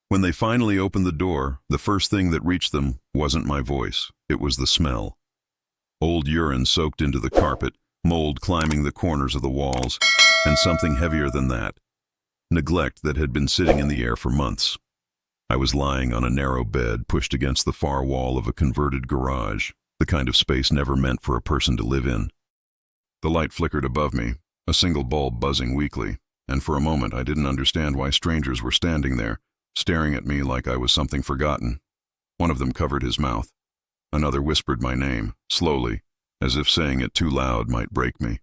When they finally opened the door, the first thing that reached them wasn't my voice. It was the smell. Old urine soaked into the carpet, mold climbing the corners of the walls, and something heavier than that. Neglect that had been sitting in the air for months. I was lying on a narrow bed pushed against the far wall of a converted garage, the kind of space never meant for a person to live in. The light flickered above me, a single bulb buzzing weakly, and for a moment I didn't understand why strangers were standing there, staring at me like I was something forgotten. One of them covered his mouth. Another whispered my name, slowly, as if saying it too loud might break me.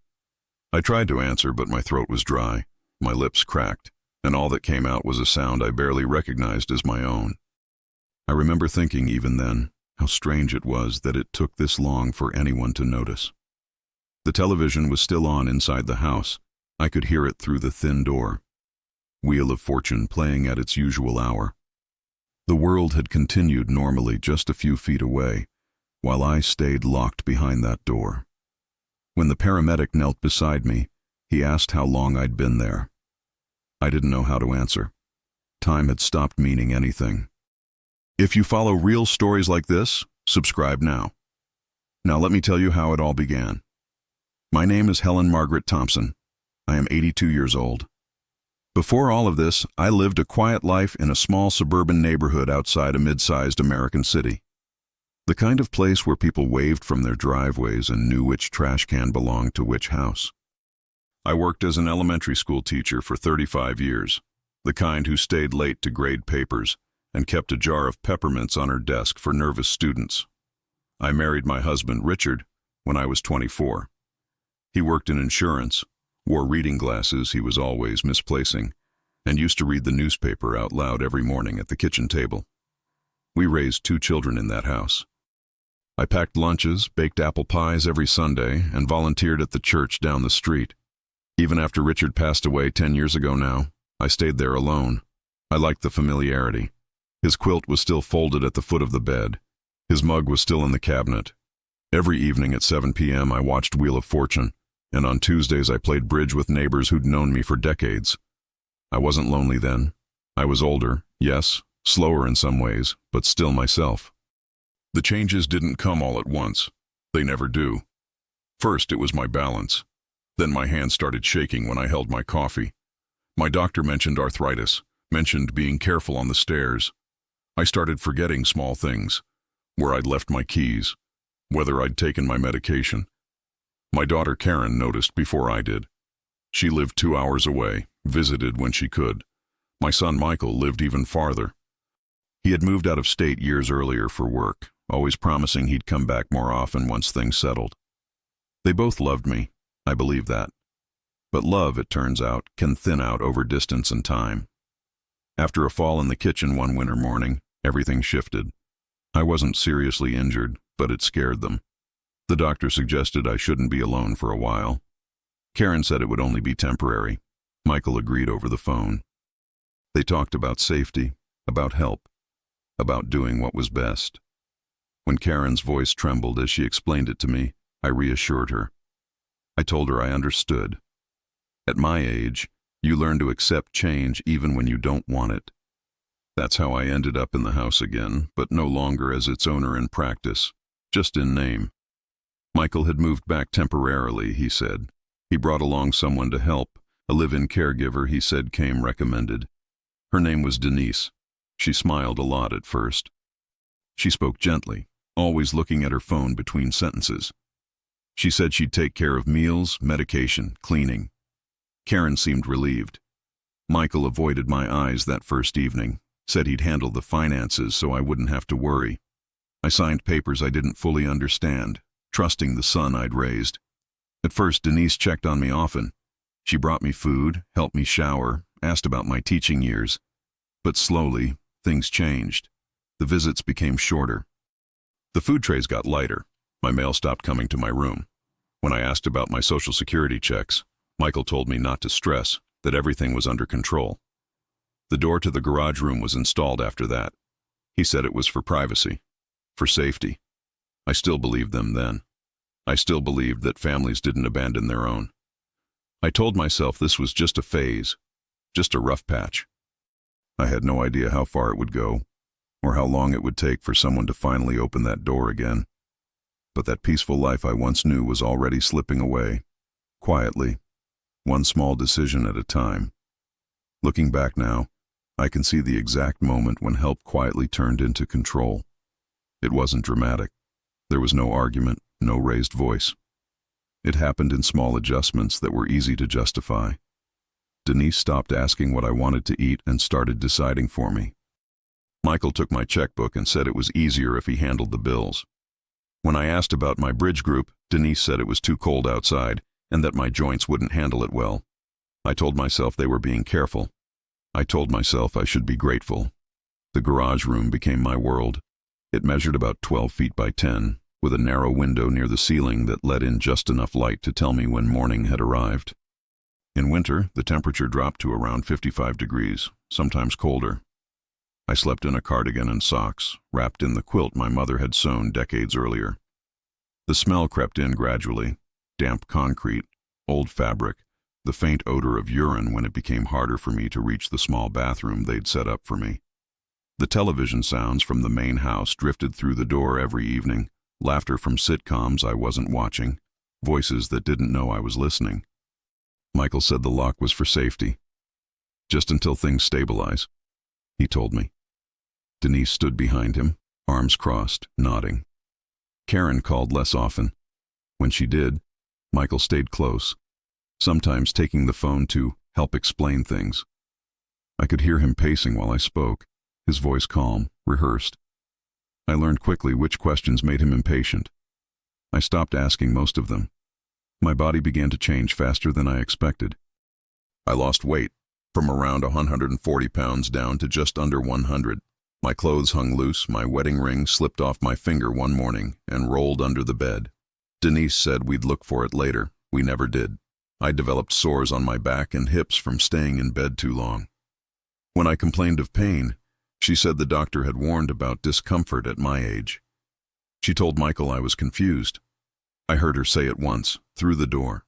I tried to answer, but my throat was dry, my lips cracked, and all that came out was a sound I barely recognized as my own. I remember thinking even then, how strange it was that it took this long for anyone to notice. The television was still on inside the house. I could hear it through the thin door. Wheel of Fortune playing at its usual hour. The world had continued normally just a few feet away, while I stayed locked behind that door. When the paramedic knelt beside me, he asked how long I'd been there. I didn't know how to answer. Time had stopped meaning anything. If you follow real stories like this, subscribe now. Now let me tell you how it all began. My name is Helen Margaret Thompson. I am 82 years old. Before all of this, I lived a quiet life in a small suburban neighborhood outside a mid-sized American city. The kind of place where people waved from their driveways and knew which trash can belonged to which house. I worked as an elementary school teacher for 35 years, the kind who stayed late to grade papers and kept a jar of peppermints on her desk for nervous students. I married my husband, Richard, when I was 24. He worked in insurance, wore reading glasses he was always misplacing, and used to read the newspaper out loud every morning at the kitchen table. We raised 2 children in that house. I packed lunches, baked apple pies every Sunday, and volunteered at the church down the street. Even after Richard passed away 10 years ago now, I stayed there alone. I liked the familiarity. His quilt was still folded at the foot of the bed. His mug was still in the cabinet. Every evening at 7 p.m. I watched Wheel of Fortune, and on Tuesdays I played bridge with neighbors who'd known me for decades. I wasn't lonely then. I was older, yes, slower in some ways, but still myself. The changes didn't come all at once. They never do. First, it was my balance. Then my hands started shaking when I held my coffee. My doctor mentioned arthritis, mentioned being careful on the stairs. I started forgetting small things, where I'd left my keys, whether I'd taken my medication. My daughter Karen noticed before I did. She lived 2 hours away, visited when she could. My son Michael lived even farther. He had moved out of state years earlier for work, always promising he'd come back more often once things settled. They both loved me, I believe that. But love, it turns out, can thin out over distance and time. After a fall in the kitchen one winter morning, everything shifted. I wasn't seriously injured, but it scared them. The doctor suggested I shouldn't be alone for a while. Karen said it would only be temporary. Michael agreed over the phone. They talked about safety, about help, about doing what was best. When Karen's voice trembled as she explained it to me, I reassured her. I told her I understood. At my age, you learn to accept change even when you don't want it. That's how I ended up in the house again, but no longer as its owner in practice, just in name. Michael had moved back temporarily, he said. He brought along someone to help, a live-in caregiver he said came recommended. Her name was Denise. She smiled a lot at first. She spoke gently, always looking at her phone between sentences. She said she'd take care of meals, medication, cleaning. Karen seemed relieved. Michael avoided my eyes that first evening, said he'd handle the finances so I wouldn't have to worry. I signed papers I didn't fully understand, trusting the son I'd raised. At first, Denise checked on me often. She brought me food, helped me shower, asked about my teaching years. But slowly, things changed. The visits became shorter. The food trays got lighter. My mail stopped coming to my room. When I asked about my Social Security checks, Michael told me not to stress, that everything was under control. The door to the garage room was installed after that. He said it was for privacy, for safety. I still believed them then. I still believed that families didn't abandon their own. I told myself this was just a phase, just a rough patch. I had no idea how far it would go, or how long it would take for someone to finally open that door again. But that peaceful life I once knew was already slipping away, quietly, one small decision at a time. Looking back now, I can see the exact moment when help quietly turned into control. It wasn't dramatic. There was no argument, no raised voice. It happened in small adjustments that were easy to justify. Denise stopped asking what I wanted to eat and started deciding for me. Michael took my checkbook and said it was easier if he handled the bills. When I asked about my bridge group, Denise said it was too cold outside and that my joints wouldn't handle it well. I told myself they were being careful. I told myself I should be grateful. The garage room became my world. It measured about 12 feet by 10, with a narrow window near the ceiling that let in just enough light to tell me when morning had arrived. In winter, the temperature dropped to around 55 degrees, sometimes colder. I slept in a cardigan and socks, wrapped in the quilt my mother had sewn decades earlier. The smell crept in gradually: damp concrete, old fabric, the faint odor of urine when it became harder for me to reach the small bathroom they'd set up for me. The television sounds from the main house drifted through the door every evening, laughter from sitcoms I wasn't watching, voices that didn't know I was listening. Michael said the lock was for safety. Just until things stabilize, he told me. Denise stood behind him, arms crossed, nodding. Karen called less often. When she did, Michael stayed close, sometimes taking the phone to help explain things. I could hear him pacing while I spoke, his voice calm, rehearsed. I learned quickly which questions made him impatient. I stopped asking most of them. My body began to change faster than I expected. I lost weight, from around 140 pounds down to just under 100. My clothes hung loose, my wedding ring slipped off my finger one morning and rolled under the bed. Denise said we'd look for it later. We never did. I developed sores on my back and hips from staying in bed too long. When I complained of pain, she said the doctor had warned about discomfort at my age. She told Michael I was confused. I heard her say it once, through the door.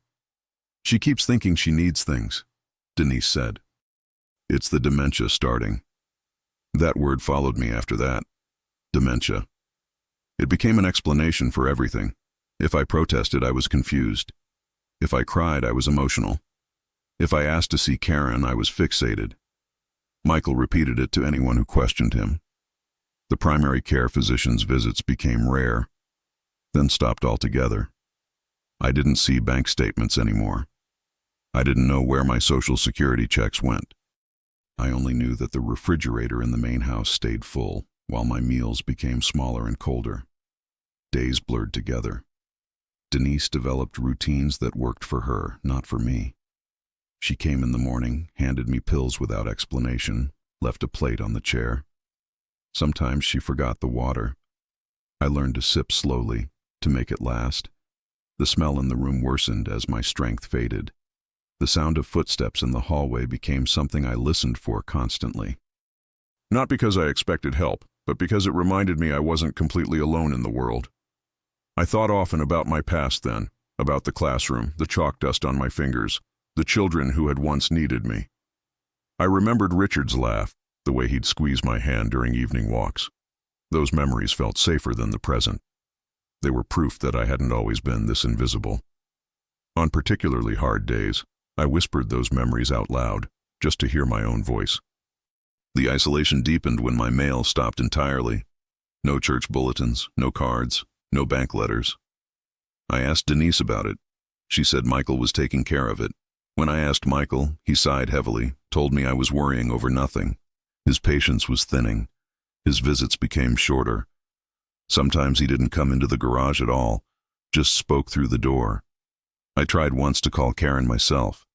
She keeps thinking she needs things, Denise said. It's the dementia starting. That word followed me after that. Dementia. It became an explanation for everything. If I protested, I was confused. If I cried, I was emotional. If I asked to see Karen, I was fixated. Michael repeated it to anyone who questioned him. The primary care physician's visits became rare, then stopped altogether. I didn't see bank statements anymore. I didn't know where my Social Security checks went. I only knew that the refrigerator in the main house stayed full, while my meals became smaller and colder. Days blurred together. Denise developed routines that worked for her, not for me. She came in the morning, handed me pills without explanation, left a plate on the chair. Sometimes she forgot the water. I learned to sip slowly, to make it last. The smell in the room worsened as my strength faded. The sound of footsteps in the hallway became something I listened for constantly. Not because I expected help, but because it reminded me I wasn't completely alone in the world. I thought often about my past then, about the classroom, the chalk dust on my fingers, the children who had once needed me. I remembered Richard's laugh, the way he'd squeeze my hand during evening walks. Those memories felt safer than the present. They were proof that I hadn't always been this invisible. On particularly hard days, I whispered those memories out loud, just to hear my own voice. The isolation deepened when my mail stopped entirely. No church bulletins, no cards, no bank letters. I asked Denise about it. She said Michael was taking care of it. When I asked Michael, he sighed heavily, told me I was worrying over nothing. His patience was thinning. His visits became shorter. Sometimes he didn't come into the garage at all, just spoke through the door. I tried once to call Karen myself.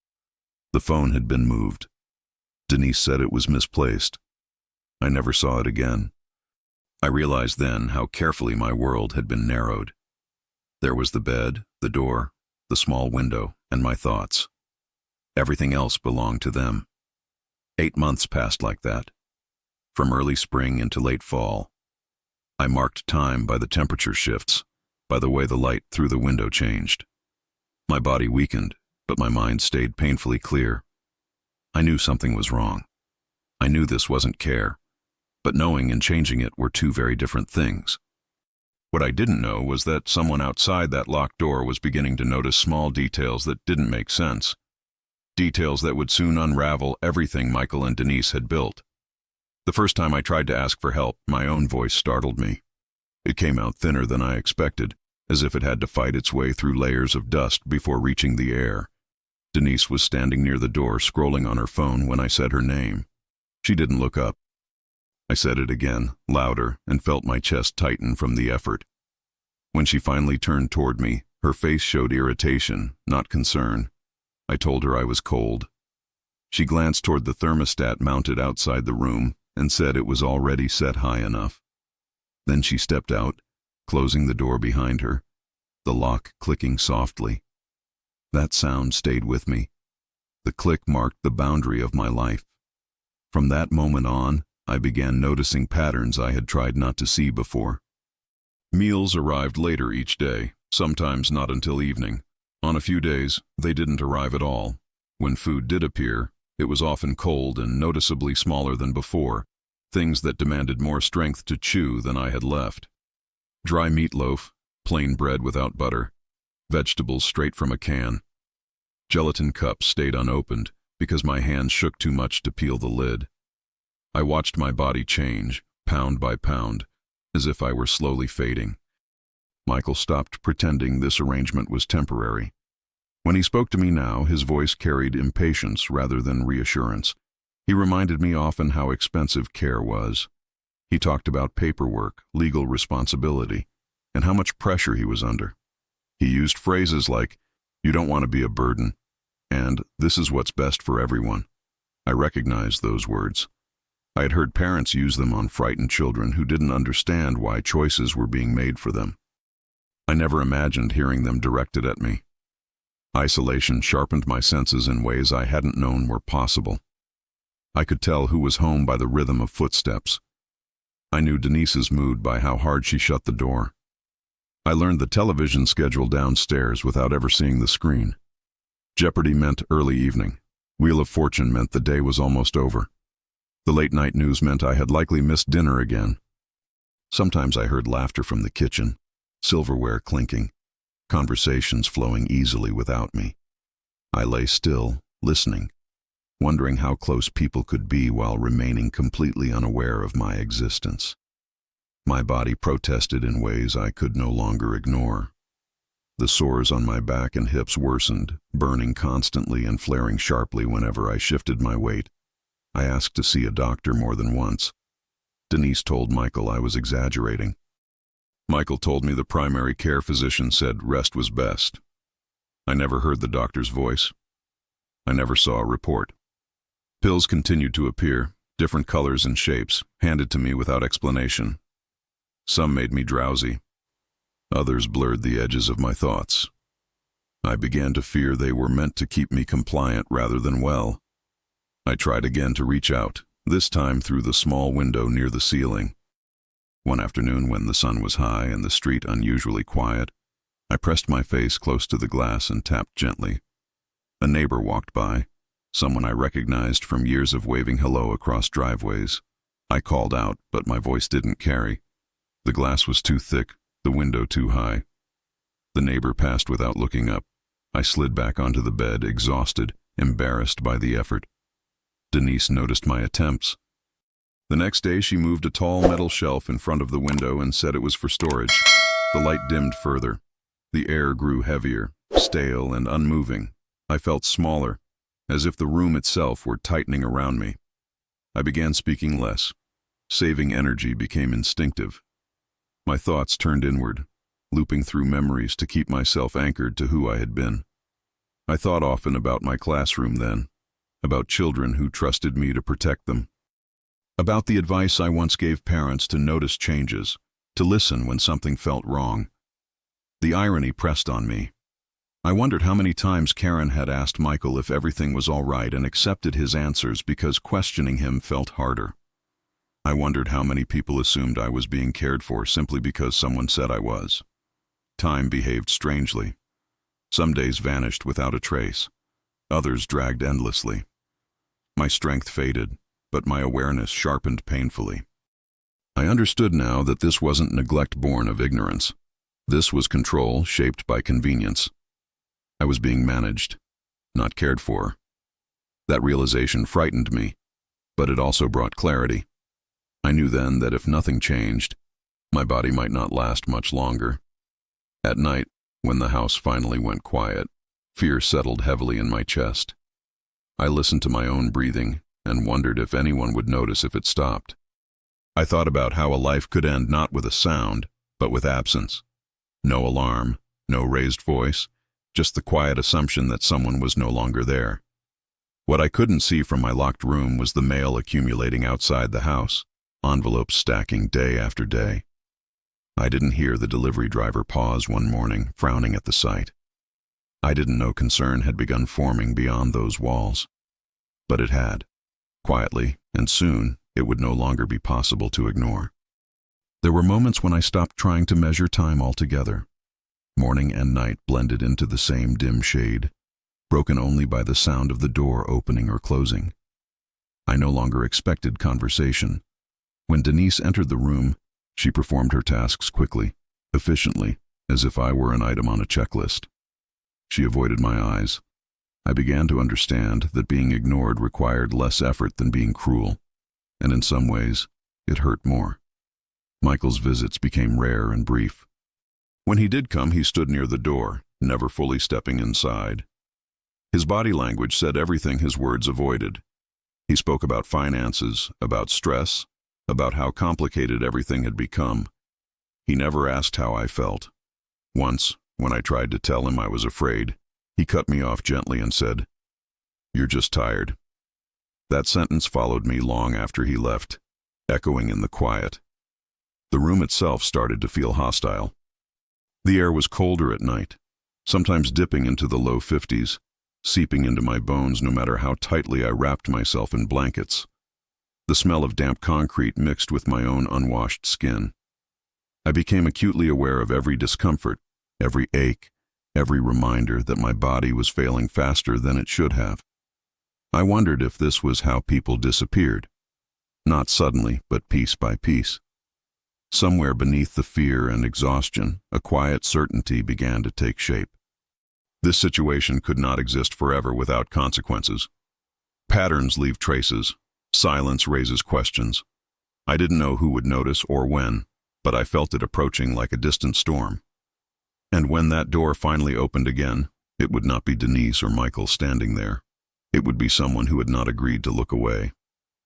The phone had been moved. Denise said it was misplaced. I never saw it again. I realized then how carefully my world had been narrowed. There was the bed, the door, the small window, and my thoughts. Everything else belonged to them. 8 months passed like that. From early spring into late fall. I marked time by the temperature shifts, by the way the light through the window changed. My body weakened, but my mind stayed painfully clear. I knew something was wrong. I knew this wasn't care, but knowing and changing it were two very different things. What I didn't know was that someone outside that locked door was beginning to notice small details that didn't make sense. Details that would soon unravel everything Michael and Denise had built. The first time I tried to ask for help, my own voice startled me. It came out thinner than I expected, as if it had to fight its way through layers of dust before reaching the air. Denise was standing near the door, scrolling on her phone when I said her name. She didn't look up. I said it again, louder, and felt my chest tighten from the effort. When she finally turned toward me, her face showed irritation, not concern. I told her I was cold. She glanced toward the thermostat mounted outside the room and said it was already set high enough. Then she stepped out, closing the door behind her, the lock clicking softly. That sound stayed with me. The click marked the boundary of my life. From that moment on, I began noticing patterns I had tried not to see before. Meals arrived later each day, sometimes not until evening. On a few days, they didn't arrive at all. When food did appear, it was often cold and noticeably smaller than before, things that demanded more strength to chew than I had left. Dry meatloaf, plain bread without butter, vegetables straight from a can. Gelatin cups stayed unopened because my hands shook too much to peel the lid. I watched my body change, pound by pound, as if I were slowly fading. Michael stopped pretending this arrangement was temporary. When he spoke to me now, his voice carried impatience rather than reassurance. He reminded me often how expensive care was. He talked about paperwork, legal responsibility, and how much pressure he was under. He used phrases like, "You don't want to be a burden," and "This is what's best for everyone." I recognized those words. I had heard parents use them on frightened children who didn't understand why choices were being made for them. I never imagined hearing them directed at me. Isolation sharpened my senses in ways I hadn't known were possible. I could tell who was home by the rhythm of footsteps. I knew Denise's mood by how hard she shut the door. I learned the television schedule downstairs without ever seeing the screen. Jeopardy meant early evening. Wheel of Fortune meant the day was almost over. The late-night news meant I had likely missed dinner again. Sometimes I heard laughter from the kitchen, silverware clinking, conversations flowing easily without me. I lay still, listening, wondering how close people could be while remaining completely unaware of my existence. My body protested in ways I could no longer ignore. The sores on my back and hips worsened, burning constantly and flaring sharply whenever I shifted my weight. I asked to see a doctor more than once. Denise told Michael I was exaggerating. Michael told me the primary care physician said rest was best. I never heard the doctor's voice. I never saw a report. Pills continued to appear, different colors and shapes, handed to me without explanation. Some made me drowsy. Others blurred the edges of my thoughts. I began to fear they were meant to keep me compliant rather than well. I tried again to reach out, this time through the small window near the ceiling. One afternoon when the sun was high and the street unusually quiet, I pressed my face close to the glass and tapped gently. A neighbor walked by, someone I recognized from years of waving hello across driveways. I called out, but my voice didn't carry. The glass was too thick, the window too high. The neighbor passed without looking up. I slid back onto the bed, exhausted, embarrassed by the effort. Denise noticed my attempts. The next day she moved a tall metal shelf in front of the window and said it was for storage. The light dimmed further. The air grew heavier, stale and unmoving. I felt smaller, as if the room itself were tightening around me. I began speaking less. Saving energy became instinctive. My thoughts turned inward, looping through memories to keep myself anchored to who I had been. I thought often about my classroom then, about children who trusted me to protect them, about the advice I once gave parents to notice changes, to listen when something felt wrong. The irony pressed on me. I wondered how many times Karen had asked Michael if everything was all right and accepted his answers because questioning him felt harder. I wondered how many people assumed I was being cared for simply because someone said I was. Time behaved strangely. Some days vanished without a trace. Others dragged endlessly. My strength faded. but my awareness sharpened painfully. I understood now that this wasn't neglect born of ignorance. This was control shaped by convenience. I was being managed, not cared for. That realization frightened me, but it also brought clarity. I knew then that if nothing changed, my body might not last much longer. At night, when the house finally went quiet, fear settled heavily in my chest. I listened to my own breathing and wondered if anyone would notice if it stopped. I thought about how a life could end not with a sound, but with absence. No alarm, no raised voice, just the quiet assumption that someone was no longer there. What I couldn't see from my locked room was the mail accumulating outside the house, envelopes stacking day after day. I didn't hear the delivery driver pause one morning, frowning at the sight. I didn't know concern had begun forming beyond those walls. But it had, quietly, and soon it would no longer be possible to ignore. There were moments when I stopped trying to measure time altogether. Morning and night blended into the same dim shade, broken only by the sound of the door opening or closing. I no longer expected conversation. When Denise entered the room, she performed her tasks quickly, efficiently, as if I were an item on a checklist. She avoided my eyes. I began to understand that being ignored required less effort than being cruel, and in some ways, it hurt more. Michael's visits became rare and brief. When he did come, he stood near the door, never fully stepping inside. His body language said everything his words avoided. He spoke about finances, about stress, about how complicated everything had become. He never asked how I felt. Once, when I tried to tell him I was afraid, he cut me off gently and said, "You're just tired." That sentence followed me long after he left, echoing in the quiet. The room itself started to feel hostile. The air was colder at night, sometimes dipping into the low 50s, seeping into my bones no matter how tightly I wrapped myself in blankets. The smell of damp concrete mixed with my own unwashed skin. I became acutely aware of every discomfort, every ache, every reminder that my body was failing faster than it should have. I wondered if this was how people disappeared. Not suddenly, but piece by piece. Somewhere beneath the fear and exhaustion, a quiet certainty began to take shape. This situation could not exist forever without consequences. Patterns leave traces. Silence raises questions. I didn't know who would notice or when, but I felt it approaching like a distant storm. And when that door finally opened again, it would not be Denise or Michael standing there. It would be someone who had not agreed to look away.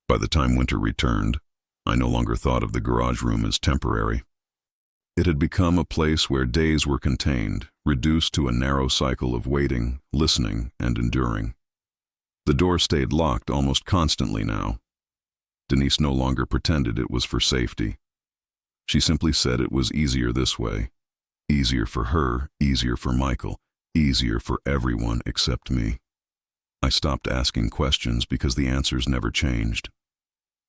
By the time winter returned, I no longer thought of the garage room as temporary. It had become a place where days were contained, reduced to a narrow cycle of waiting, listening, and enduring. The door stayed locked almost constantly now. Denise no longer pretended it was for safety. She simply said it was easier this way. Easier for her, easier for Michael, easier for everyone except me. I stopped asking questions because the answers never changed.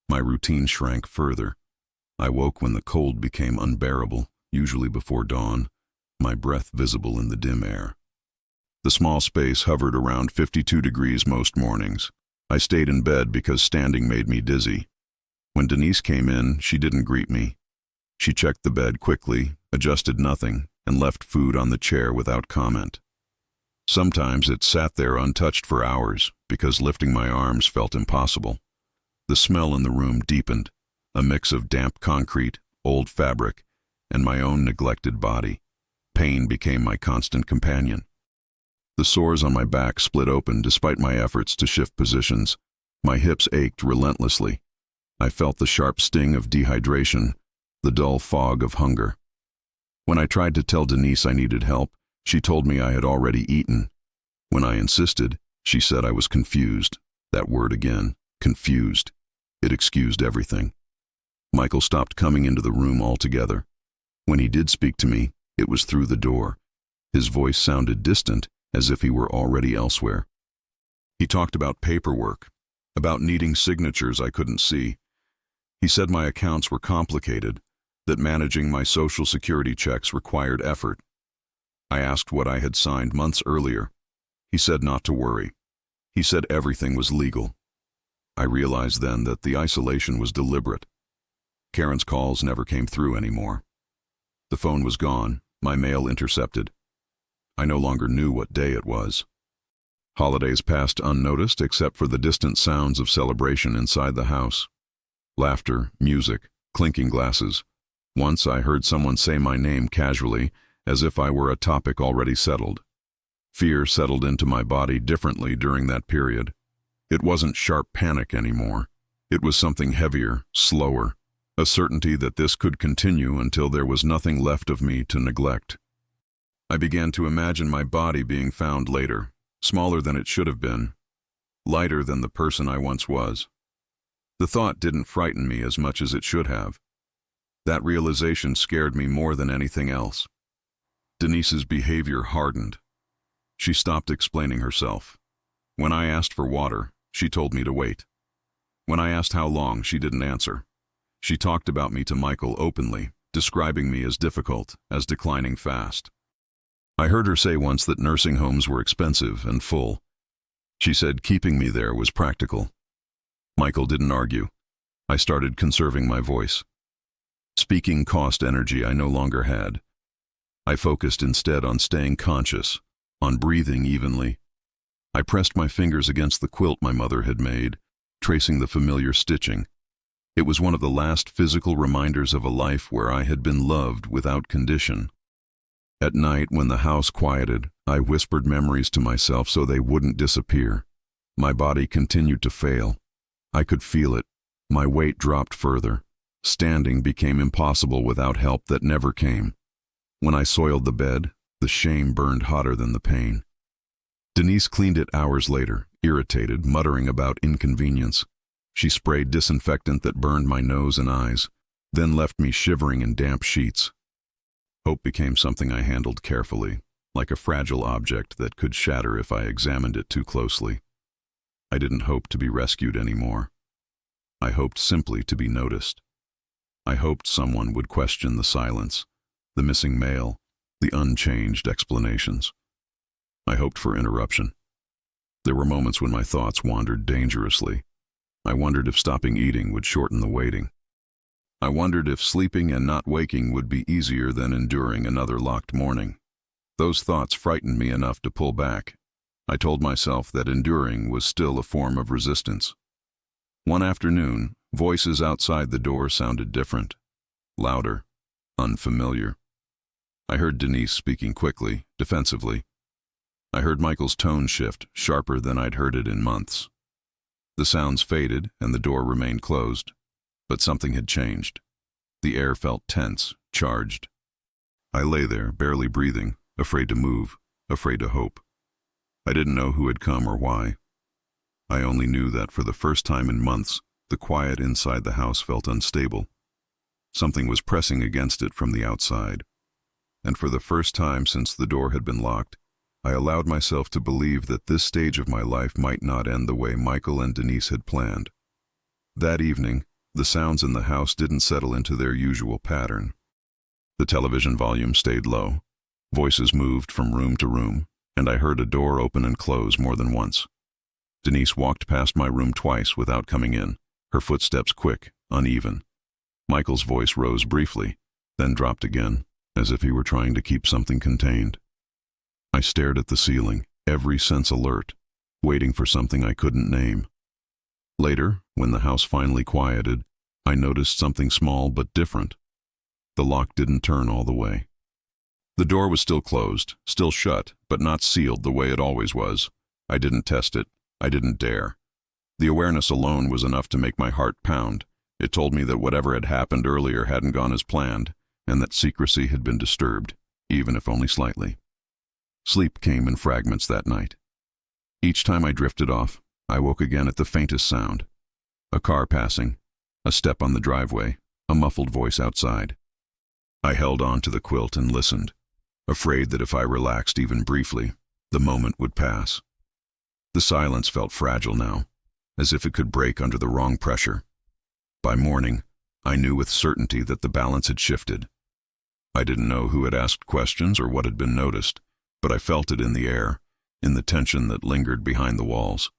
My routine shrank further. I woke when the cold became unbearable, usually before dawn, my breath visible in the dim air. The small space hovered around 52 degrees most mornings. I stayed in bed because standing made me dizzy. When Denise came in, she didn't greet me. She checked the bed quickly, adjusted nothing, and left food on the chair without comment. Sometimes it sat there untouched for hours because lifting my arms felt impossible. The smell in the room deepened, a mix of damp concrete, old fabric, and my own neglected body. Pain became my constant companion. The sores on my back split open despite my efforts to shift positions. My hips ached relentlessly. I felt the sharp sting of dehydration, the dull fog of hunger. When I tried to tell Denise I needed help, she told me I had already eaten. When I insisted, she said I was confused. That word again, confused. It excused everything. Michael stopped coming into the room altogether. When he did speak to me, it was through the door. His voice sounded distant, as if he were already elsewhere. He talked about paperwork, about needing signatures I couldn't see. He said my accounts were complicated, that managing my Social Security checks required effort. I asked what I had signed months earlier. He said not to worry. He said everything was legal. I realized then that the isolation was deliberate. Karen's calls never came through anymore. The phone was gone, my mail intercepted. I no longer knew what day it was. Holidays passed unnoticed except for the distant sounds of celebration inside the house. Laughter, music, clinking glasses. Once I heard someone say my name casually, as if I were a topic already settled. Fear settled into my body differently during that period. It wasn't sharp panic anymore. It was something heavier, slower, a certainty that this could continue until there was nothing left of me to neglect. I began to imagine my body being found later, smaller than it should have been, lighter than the person I once was. The thought didn't frighten me as much as it should have. That realization scared me more than anything else. Denise's behavior hardened. She stopped explaining herself. When I asked for water, she told me to wait. When I asked how long, she didn't answer. She talked about me to Michael openly, describing me as difficult, as declining fast. I heard her say once that nursing homes were expensive and full. She said keeping me there was practical. Michael didn't argue. I started conserving my voice. Speaking cost energy I no longer had. I focused instead on staying conscious, on breathing evenly. I pressed my fingers against the quilt my mother had made, tracing the familiar stitching. It was one of the last physical reminders of a life where I had been loved without condition. At night, when the house quieted, I whispered memories to myself so they wouldn't disappear. My body continued to fail. I could feel it. My weight dropped further. Standing became impossible without help that never came. When I soiled the bed, the shame burned hotter than the pain. Denise cleaned it hours later, irritated, muttering about inconvenience. She sprayed disinfectant that burned my nose and eyes, then left me shivering in damp sheets. Hope became something I handled carefully, like a fragile object that could shatter if I examined it too closely. I didn't hope to be rescued anymore. I hoped simply to be noticed. I hoped someone would question the silence, the missing mail, the unchanged explanations. I hoped for interruption. There were moments when my thoughts wandered dangerously. I wondered if stopping eating would shorten the waiting. I wondered if sleeping and not waking would be easier than enduring another locked morning. Those thoughts frightened me enough to pull back. I told myself that enduring was still a form of resistance. One afternoon, voices outside the door sounded different, louder, unfamiliar. I heard Denise speaking quickly, defensively. I heard Michael's tone shift, sharper than I'd heard it in months. The sounds faded and the door remained closed, but something had changed. The air felt tense, charged. I lay there, barely breathing, afraid to move, afraid to hope. I didn't know who had come or why. I only knew that for the first time in months, the quiet inside the house felt unstable. Something was pressing against it from the outside. And for the first time since the door had been locked, I allowed myself to believe that this stage of my life might not end the way Michael and Denise had planned. That evening, the sounds in the house didn't settle into their usual pattern. The television volume stayed low. Voices moved from room to room, and I heard a door open and close more than once. Denise walked past my room twice without coming in, her footsteps quick, uneven. Michael's voice rose briefly, then dropped again, as if he were trying to keep something contained. I stared at the ceiling, every sense alert, waiting for something I couldn't name. Later, when the house finally quieted, I noticed something small but different. The lock didn't turn all the way. The door was still closed, still shut, but not sealed the way it always was. I didn't test it. I didn't dare. The awareness alone was enough to make my heart pound. It told me that whatever had happened earlier hadn't gone as planned, and that secrecy had been disturbed, even if only slightly. Sleep came in fragments that night. Each time I drifted off, I woke again at the faintest sound. A car passing, a step on the driveway, a muffled voice outside. I held on to the quilt and listened, afraid that if I relaxed even briefly, the moment would pass. The silence felt fragile now, as if it could break under the wrong pressure. By morning, I knew with certainty that the balance had shifted. I didn't know who had asked questions or what had been noticed, but I felt it in the air, in the tension that lingered behind the walls.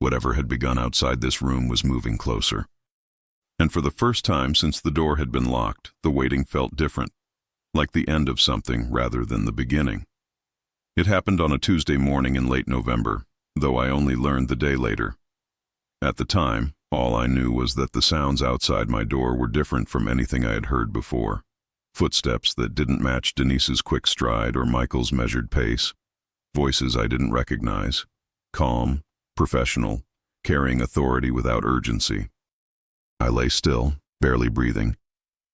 Whatever had begun outside this room was moving closer. And for the first time since the door had been locked, the waiting felt different, like the end of something rather than the beginning. It happened on a Tuesday morning in late November, though I only learned the day later. At the time, all I knew was that the sounds outside my door were different from anything I had heard before. Footsteps that didn't match Denise's quick stride or Michael's measured pace. Voices I didn't recognize. Calm, professional, carrying authority without urgency. I lay still, barely breathing,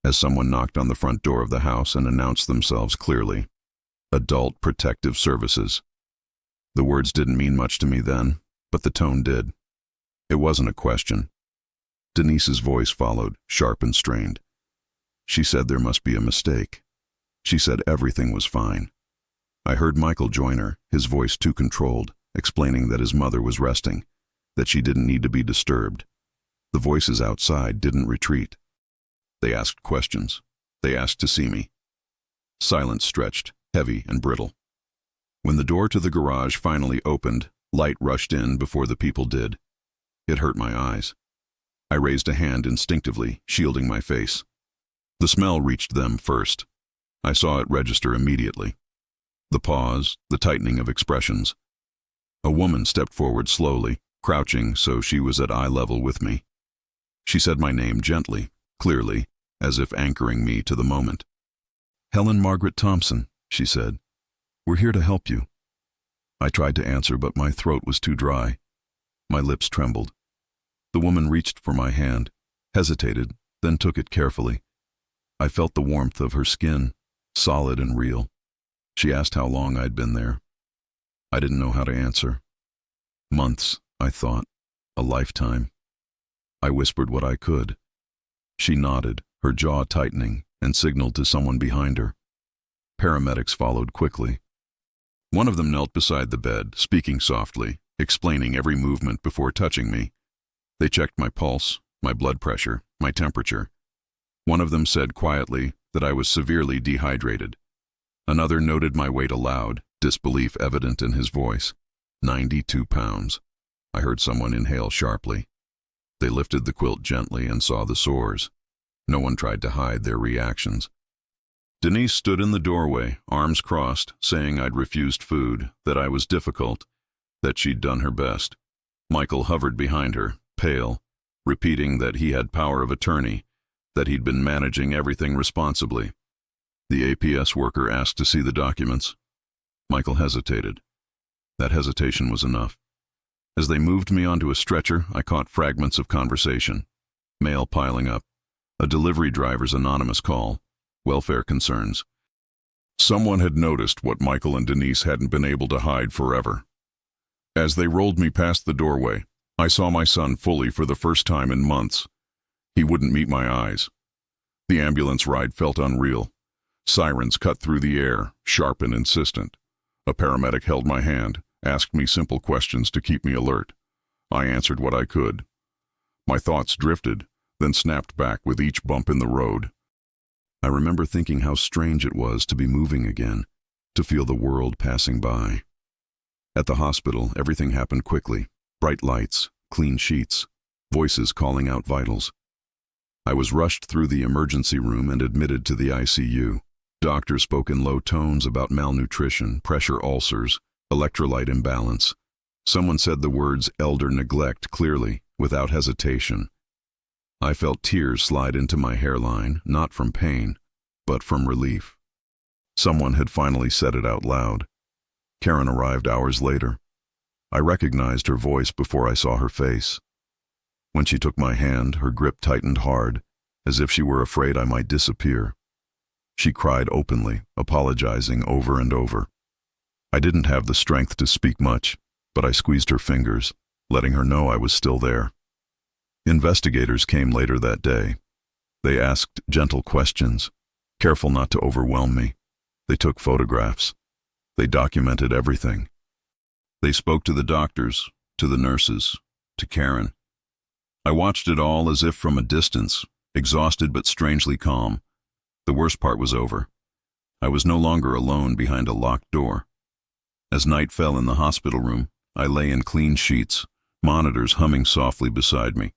as someone knocked on the front door of the house and announced themselves clearly. Adult Protective Services. The words didn't mean much to me then, but the tone did. It wasn't a question. Denise's voice followed, sharp and strained. She said there must be a mistake. She said everything was fine. I heard Michael join her, his voice too controlled, explaining that his mother was resting, that she didn't need to be disturbed. The voices outside didn't retreat. They asked questions. They asked to see me. Silence stretched, heavy and brittle. When the door to the garage finally opened, light rushed in before the people did. It hurt my eyes. I raised a hand instinctively, shielding my face. The smell reached them first. I saw it register immediately. The pause, the tightening of expressions. A woman stepped forward slowly, crouching so she was at eye level with me. She said my name gently, clearly, as if anchoring me to the moment. "Helen Margaret Thompson," she said. "We're here to help you." I tried to answer, but my throat was too dry. My lips trembled. The woman reached for my hand, hesitated, then took it carefully. I felt the warmth of her skin, solid and real. She asked how long I'd been there. I didn't know how to answer. Months, I thought. A lifetime. I whispered what I could. She nodded, her jaw tightening, and signaled to someone behind her. Paramedics followed quickly. One of them knelt beside the bed, speaking softly, explaining every movement before touching me. They checked my pulse, my blood pressure, my temperature. One of them said quietly that I was severely dehydrated. Another noted my weight aloud, disbelief evident in his voice. 92 pounds. I heard someone inhale sharply. They lifted the quilt gently and saw the sores. No one tried to hide their reactions. Denise stood in the doorway, arms crossed, saying I'd refused food, that I was difficult, that she'd done her best. Michael hovered behind her, pale, repeating that he had power of attorney, that he'd been managing everything responsibly. The APS worker asked to see the documents. Michael hesitated. That hesitation was enough. As they moved me onto a stretcher, I caught fragments of conversation. Mail piling up. A delivery driver's anonymous call. Welfare concerns. Someone had noticed what Michael and Denise hadn't been able to hide forever. As they rolled me past the doorway, I saw my son fully for the first time in months. He wouldn't meet my eyes. The ambulance ride felt unreal. Sirens cut through the air, sharp and insistent. A paramedic held my hand, asked me simple questions to keep me alert. I answered what I could. My thoughts drifted, then snapped back with each bump in the road. I remember thinking how strange it was to be moving again, to feel the world passing by. At the hospital, everything happened quickly. Bright lights, clean sheets, voices calling out vitals. I was rushed through the emergency room and admitted to the ICU. Doctors spoke in low tones about malnutrition, pressure ulcers, electrolyte imbalance. Someone said the words elder neglect clearly, without hesitation. I felt tears slide into my hairline, not from pain, but from relief. Someone had finally said it out loud. Karen arrived hours later. I recognized her voice before I saw her face. When she took my hand, her grip tightened hard, as if she were afraid I might disappear. She cried openly, apologizing over and over. I didn't have the strength to speak much, but I squeezed her fingers, letting her know I was still there. Investigators came later that day. They asked gentle questions, careful not to overwhelm me. They took photographs. They documented everything. They spoke to the doctors, to the nurses, to Karen. I watched it all as if from a distance, exhausted but strangely calm. The worst part was over. I was no longer alone behind a locked door. As night fell in the hospital room, I lay in clean sheets, monitors humming softly beside me.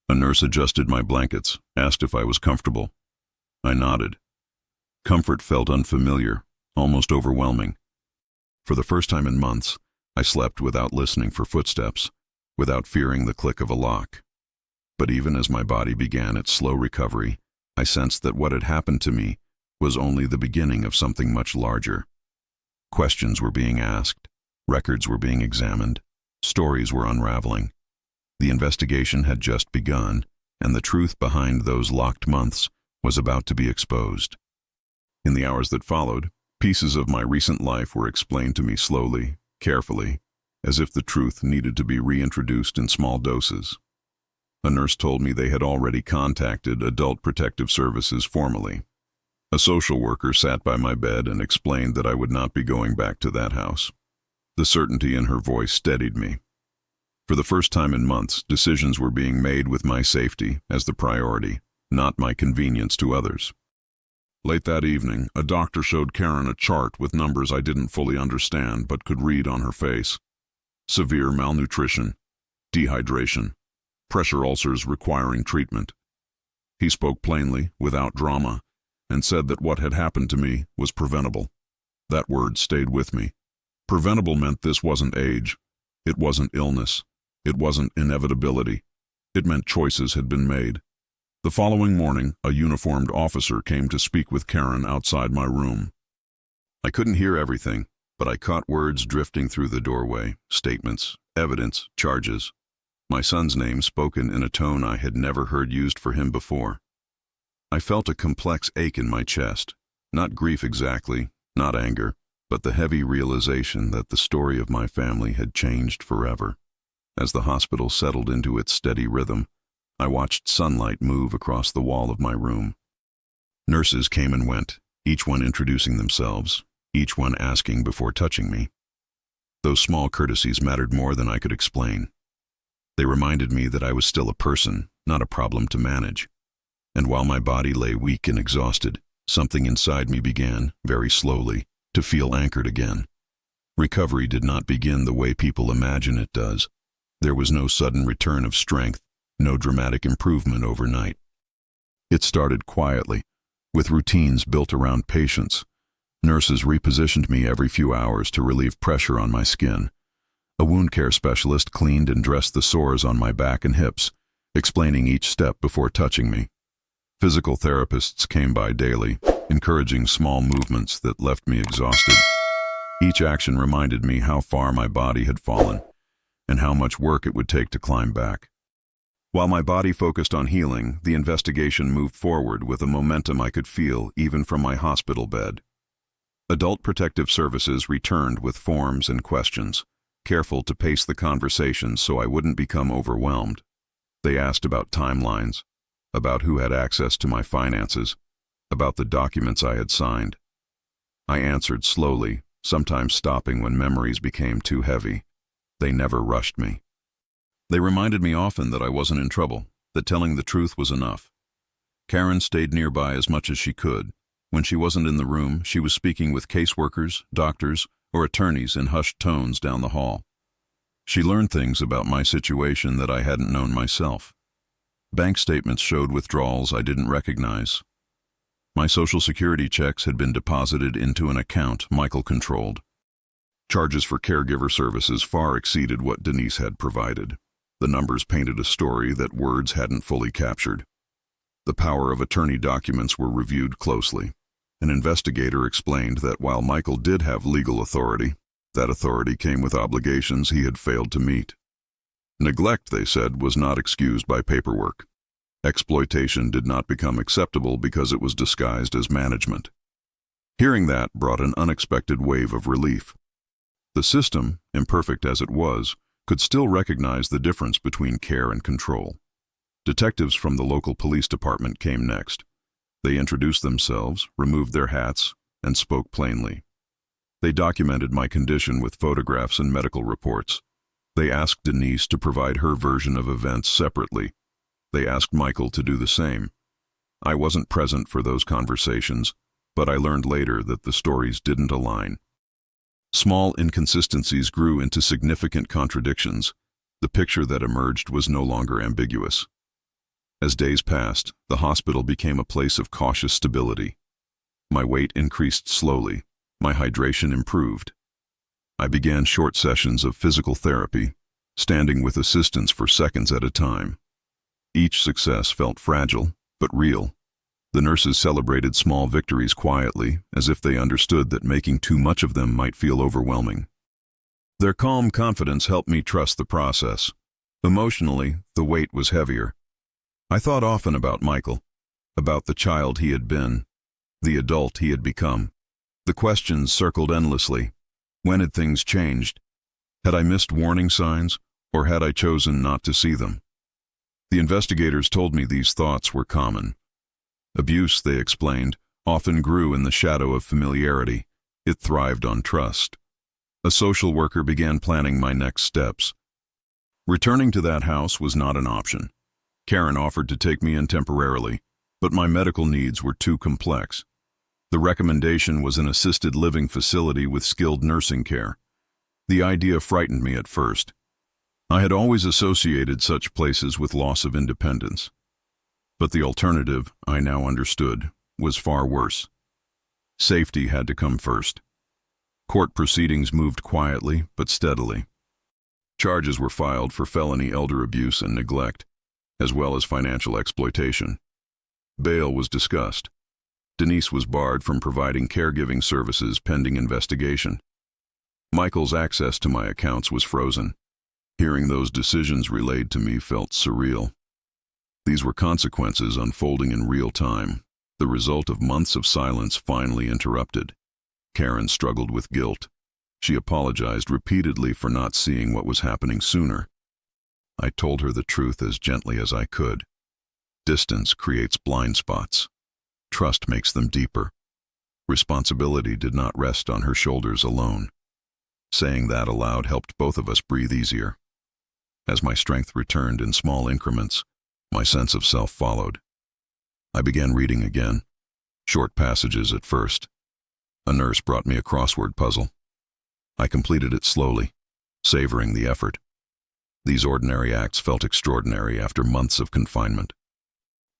A nurse adjusted my blankets, asked if I was comfortable. I nodded. Comfort felt unfamiliar, almost overwhelming. For the first time in months, I slept without listening for footsteps, without fearing the click of a lock. But even as my body began its slow recovery, I sensed that what had happened to me was only the beginning of something much larger. Questions were being asked, records were being examined, stories were unraveling. The investigation had just begun, and the truth behind those locked months was about to be exposed. In the hours that followed, pieces of my recent life were explained to me slowly, carefully, as if the truth needed to be reintroduced in small doses. A nurse told me they had already contacted Adult Protective Services formally. A social worker sat by my bed and explained that I would not be going back to that house. The certainty in her voice steadied me. For the first time in months, decisions were being made with my safety as the priority, not my convenience to others. Late that evening, a doctor showed Karen a chart with numbers I didn't fully understand but could read on her face. Severe malnutrition, dehydration, pressure ulcers requiring treatment. He spoke plainly, without drama, and said that what had happened to me was preventable. That word stayed with me. Preventable meant this wasn't age. It wasn't illness. It wasn't inevitability. It meant choices had been made. The following morning, a uniformed officer came to speak with Karen outside my room. I couldn't hear everything, but I caught words drifting through the doorway, statements, evidence, charges. My son's name spoken in a tone I had never heard used for him before. I felt a complex ache in my chest, not grief exactly, not anger, but the heavy realization that the story of my family had changed forever. As the hospital settled into its steady rhythm, I watched sunlight move across the wall of my room. Nurses came and went, each one introducing themselves, each one asking before touching me. Those small courtesies mattered more than I could explain. They reminded me that I was still a person, not a problem to manage. And while my body lay weak and exhausted, something inside me began, very slowly, to feel anchored again. Recovery did not begin the way people imagine it does. There was no sudden return of strength, no dramatic improvement overnight. It started quietly, with routines built around patience. Nurses repositioned me every few hours to relieve pressure on my skin. A wound care specialist cleaned and dressed the sores on my back and hips, explaining each step before touching me. Physical therapists came by daily, encouraging small movements that left me exhausted. Each action reminded me how far my body had fallen, and how much work it would take to climb back. While my body focused on healing, the investigation moved forward with a momentum I could feel even from my hospital bed. Adult Protective Services returned with forms and questions, careful to pace the conversation so I wouldn't become overwhelmed. They asked about timelines, about who had access to my finances, about the documents I had signed. I answered slowly, sometimes stopping when memories became too heavy. They never rushed me. They reminded me often that I wasn't in trouble, that telling the truth was enough. Karen stayed nearby as much as she could. When she wasn't in the room, she was speaking with caseworkers, doctors, or attorneys in hushed tones down the hall. She learned things about my situation that I hadn't known myself. Bank statements showed withdrawals I didn't recognize. My Social Security checks had been deposited into an account Michael controlled. Charges for caregiver services far exceeded what Denise had provided. The numbers painted a story that words hadn't fully captured. The power of attorney documents were reviewed closely. An investigator explained that while Michael did have legal authority, that authority came with obligations he had failed to meet. Neglect, they said, was not excused by paperwork. Exploitation did not become acceptable because it was disguised as management. Hearing that brought an unexpected wave of relief. The system, imperfect as it was, could still recognize the difference between care and control. Detectives from the local police department came next. They introduced themselves, removed their hats, and spoke plainly. They documented my condition with photographs and medical reports. They asked Denise to provide her version of events separately. They asked Michael to do the same. I wasn't present for those conversations, but I learned later that the stories didn't align. Small inconsistencies grew into significant contradictions. The picture that emerged was no longer ambiguous. As days passed, the hospital became a place of cautious stability. My weight increased slowly. My hydration improved. I began short sessions of physical therapy, standing with assistance for seconds at a time. Each success felt fragile, but real. The nurses celebrated small victories quietly, as if they understood that making too much of them might feel overwhelming. Their calm confidence helped me trust the process. Emotionally, the weight was heavier. I thought often about Michael, about the child he had been, the adult he had become. The questions circled endlessly. When had things changed? Had I missed warning signs, or had I chosen not to see them? The investigators told me these thoughts were common. Abuse, they explained, often grew in the shadow of familiarity. It thrived on trust. A social worker began planning my next steps. Returning to that house was not an option. Karen offered to take me in temporarily, but my medical needs were too complex. The recommendation was an assisted living facility with skilled nursing care. The idea frightened me at first. I had always associated such places with loss of independence. But the alternative, I now understood, was far worse. Safety had to come first. Court proceedings moved quietly but steadily. Charges were filed for felony elder abuse and neglect, as well as financial exploitation. Bail was discussed. Denise was barred from providing caregiving services pending investigation. Michael's access to my accounts was frozen. Hearing those decisions relayed to me felt surreal. These were consequences unfolding in real time, the result of months of silence finally interrupted. Karen struggled with guilt. She apologized repeatedly for not seeing what was happening sooner. I told her the truth as gently as I could. Distance creates blind spots. Trust makes them deeper. Responsibility did not rest on her shoulders alone. Saying that aloud helped both of us breathe easier. As my strength returned in small increments, my sense of self followed. I began reading again. Short passages at first. A nurse brought me a crossword puzzle. I completed it slowly, savoring the effort. These ordinary acts felt extraordinary after months of confinement.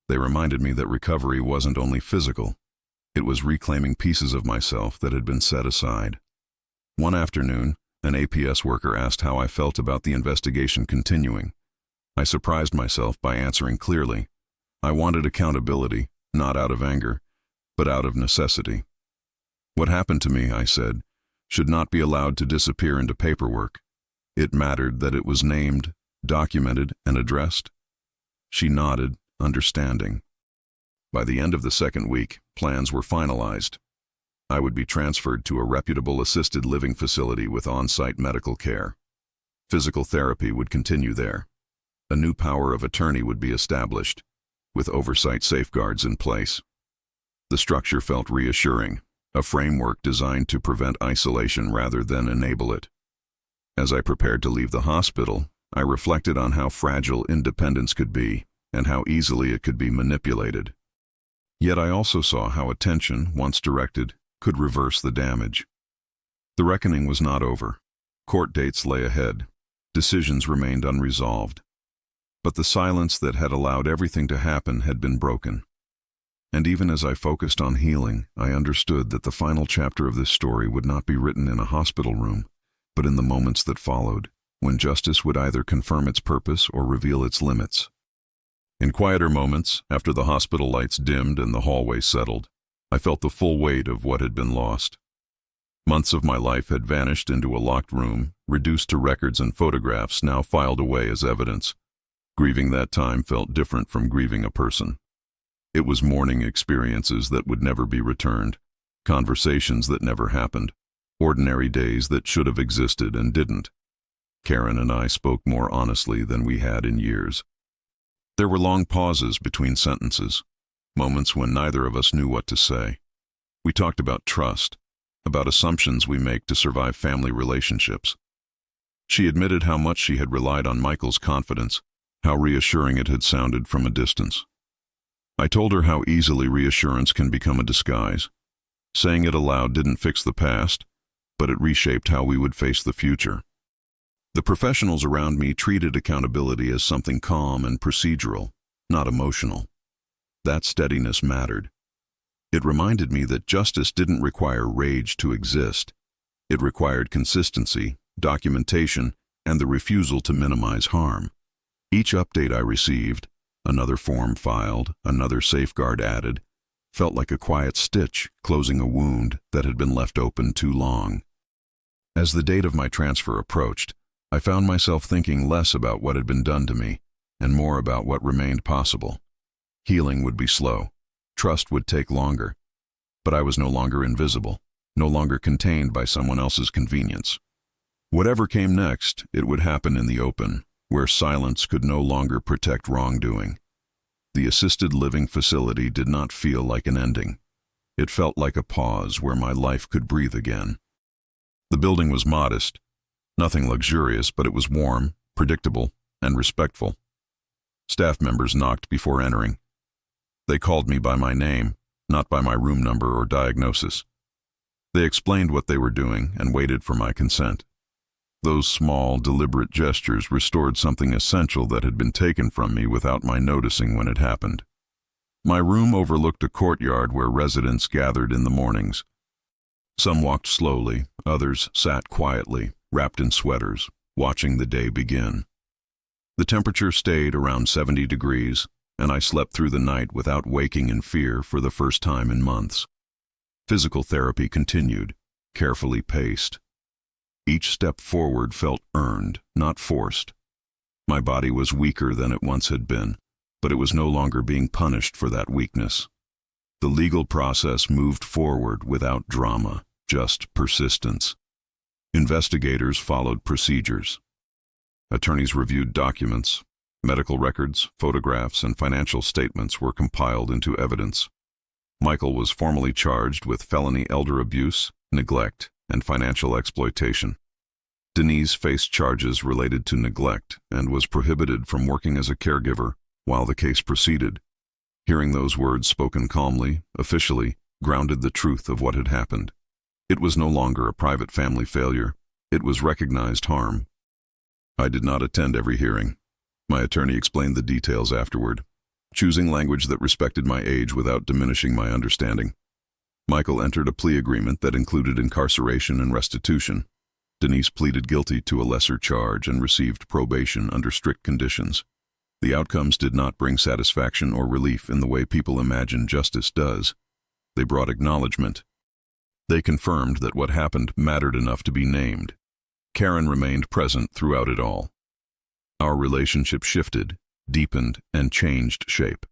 They reminded me that recovery wasn't only physical. It was reclaiming pieces of myself that had been set aside. One afternoon, an APS worker asked how I felt about the investigation continuing. I surprised myself by answering clearly. I wanted accountability, not out of anger, but out of necessity. What happened to me, I said, should not be allowed to disappear into paperwork. It mattered that it was named, documented, and addressed. She nodded, understanding. By the end of the second week, plans were finalized. I would be transferred to a reputable assisted living facility with on-site medical care. Physical therapy would continue there. A new power of attorney would be established, with oversight safeguards in place. The structure felt reassuring, a framework designed to prevent isolation rather than enable it. As I prepared to leave the hospital, I reflected on how fragile independence could be and how easily it could be manipulated. Yet I also saw how attention, once directed, could reverse the damage. The reckoning was not over. Court dates lay ahead. Decisions remained unresolved. But the silence that had allowed everything to happen had been broken. And even as I focused on healing, I understood that the final chapter of this story would not be written in a hospital room, but in the moments that followed, when justice would either confirm its purpose or reveal its limits. In quieter moments, after the hospital lights dimmed and the hallway settled, I felt the full weight of what had been lost. Months of my life had vanished into a locked room, reduced to records and photographs now filed away as evidence. Grieving that time felt different from grieving a person. It was mourning experiences that would never be returned, conversations that never happened, ordinary days that should have existed and didn't. Karen and I spoke more honestly than we had in years. There were long pauses between sentences, moments when neither of us knew what to say. We talked about trust, about assumptions we make to survive family relationships. She admitted how much she had relied on Michael's confidence, how reassuring it had sounded from a distance. I told her how easily reassurance can become a disguise. Saying it aloud didn't fix the past, but it reshaped how we would face the future. The professionals around me treated accountability as something calm and procedural, not emotional. That steadiness mattered. It reminded me that justice didn't require rage to exist. It required consistency, documentation, and the refusal to minimize harm. Each update I received, another form filed, another safeguard added, felt like a quiet stitch closing a wound that had been left open too long. As the date of my transfer approached, I found myself thinking less about what had been done to me and more about what remained possible. Healing would be slow. Trust would take longer. But I was no longer invisible, no longer contained by someone else's convenience. Whatever came next, it would happen in the open, where silence could no longer protect wrongdoing. The assisted living facility did not feel like an ending. It felt like a pause where my life could breathe again. The building was modest, nothing luxurious, but it was warm, predictable, and respectful. Staff members knocked before entering. They called me by my name, not by my room number or diagnosis. They explained what they were doing and waited for my consent. Those small, deliberate gestures restored something essential that had been taken from me without my noticing when it happened. My room overlooked a courtyard where residents gathered in the mornings. Some walked slowly, others sat quietly, wrapped in sweaters, watching the day begin. The temperature stayed around 70 degrees, and I slept through the night without waking in fear for the first time in months. Physical therapy continued, carefully paced. Each step forward felt earned, not forced. My body was weaker than it once had been, but it was no longer being punished for that weakness. The legal process moved forward without drama, just persistence. Investigators followed procedures. Attorneys reviewed documents. Medical records, photographs, and financial statements were compiled into evidence. Michael was formally charged with felony elder abuse, neglect, and financial exploitation. Denise faced charges related to neglect and was prohibited from working as a caregiver while the case proceeded. Hearing those words spoken calmly, officially, grounded the truth of what had happened. It was no longer a private family failure. It was recognized harm. I did not attend every hearing. My attorney explained the details afterward, choosing language that respected my age without diminishing my understanding. Michael entered a plea agreement that included incarceration and restitution. Denise pleaded guilty to a lesser charge and received probation under strict conditions. The outcomes did not bring satisfaction or relief in the way people imagine justice does. They brought acknowledgement. They confirmed that what happened mattered enough to be named. Karen remained present throughout it all. Our relationship shifted, deepened, and changed shape.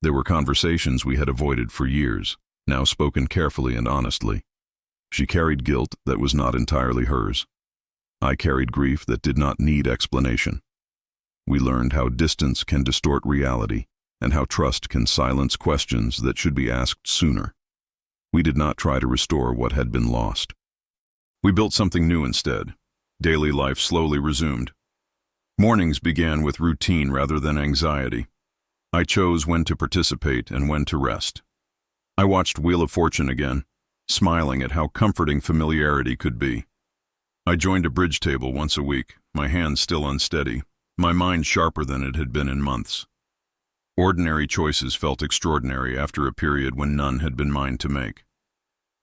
There were conversations we had avoided for years, now spoken carefully and honestly. She carried guilt that was not entirely hers. I carried grief that did not need explanation. We learned how distance can distort reality and how trust can silence questions that should be asked sooner. We did not try to restore what had been lost. We built something new instead. Daily life slowly resumed. Mornings began with routine rather than anxiety. I chose when to participate and when to rest. I watched Wheel of Fortune again, smiling at how comforting familiarity could be. I joined a bridge table once a week, my hands still unsteady, my mind sharper than it had been in months. Ordinary choices felt extraordinary after a period when none had been mine to make.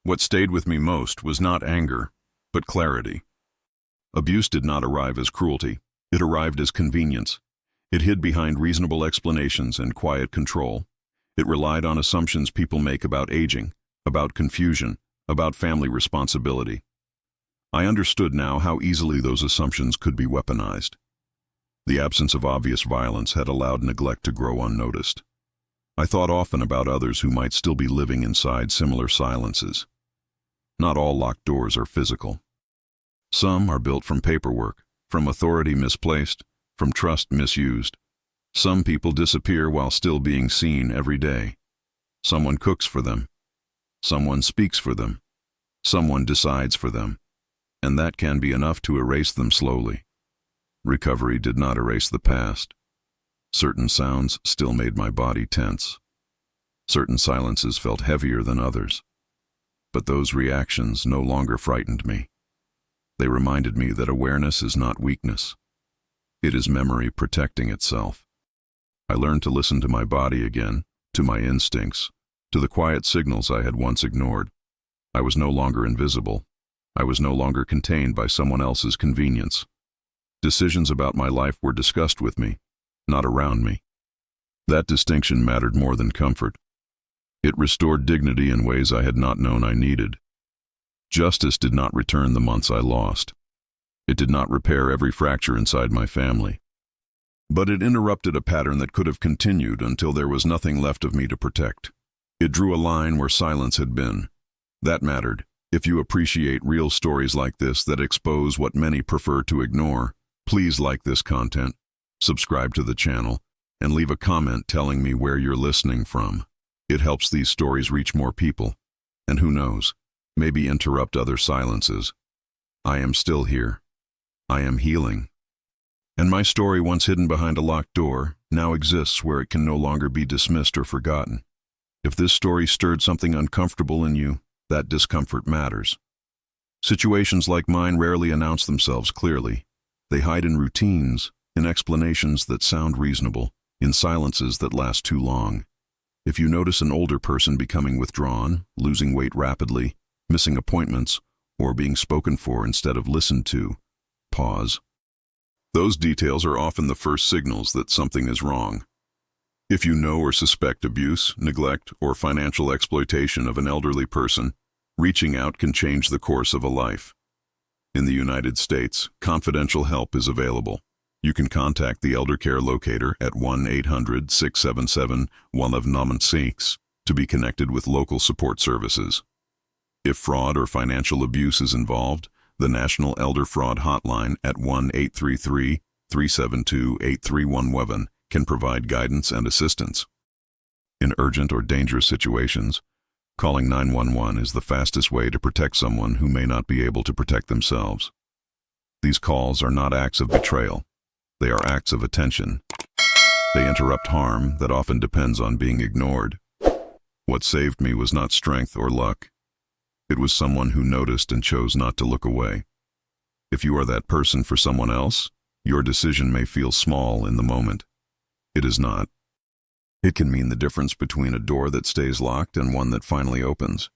What stayed with me most was not anger, but clarity. Abuse did not arrive as cruelty. It arrived as convenience. It hid behind reasonable explanations and quiet control. It relied on assumptions people make about aging, about confusion, about family responsibility. I understood now how easily those assumptions could be weaponized. The absence of obvious violence had allowed neglect to grow unnoticed. I thought often about others who might still be living inside similar silences. Not all locked doors are physical. Some are built from paperwork, from authority misplaced, from trust misused. Some people disappear while still being seen every day. Someone cooks for them. Someone speaks for them. Someone decides for them. And that can be enough to erase them slowly. Recovery did not erase the past. Certain sounds still made my body tense. Certain silences felt heavier than others. But those reactions no longer frightened me. They reminded me that awareness is not weakness. It is memory protecting itself. I learned to listen to my body again, to my instincts, to the quiet signals I had once ignored. I was no longer invisible. I was no longer contained by someone else's convenience. Decisions about my life were discussed with me, not around me. That distinction mattered more than comfort. It restored dignity in ways I had not known I needed. Justice did not return the months I lost. It did not repair every fracture inside my family. But it interrupted a pattern that could have continued until there was nothing left of me to protect. It drew a line where silence had been. That mattered. If you appreciate real stories like this that expose what many prefer to ignore, please like this content, subscribe to the channel, and leave a comment telling me where you're listening from. It helps these stories reach more people. And who knows, maybe interrupt other silences. I am still here. I am healing. And my story, once hidden behind a locked door, now exists where it can no longer be dismissed or forgotten. If this story stirred something uncomfortable in you, that discomfort matters. Situations like mine rarely announce themselves clearly. They hide in routines, in explanations that sound reasonable, in silences that last too long. If you notice an older person becoming withdrawn, losing weight rapidly, missing appointments, or being spoken for instead of listened to, pause. Those details are often the first signals that something is wrong. If you know or suspect abuse, neglect, or financial exploitation of an elderly person, reaching out can change the course of a life. In the United States, confidential help is available. You can contact the Elder Care Locator at 1-800-677-1996 to be connected with local support services. If fraud or financial abuse is involved, the National Elder Fraud Hotline at 1-833-372-8311 can provide guidance and assistance. In urgent or dangerous situations, calling 911 is the fastest way to protect someone who may not be able to protect themselves. These calls are not acts of betrayal. They are acts of attention. They interrupt harm that often depends on being ignored. What saved me was not strength or luck. It was someone who noticed and chose not to look away. If you are that person for someone else, your decision may feel small in the moment. It is not. It can mean the difference between a door that stays locked and one that finally opens.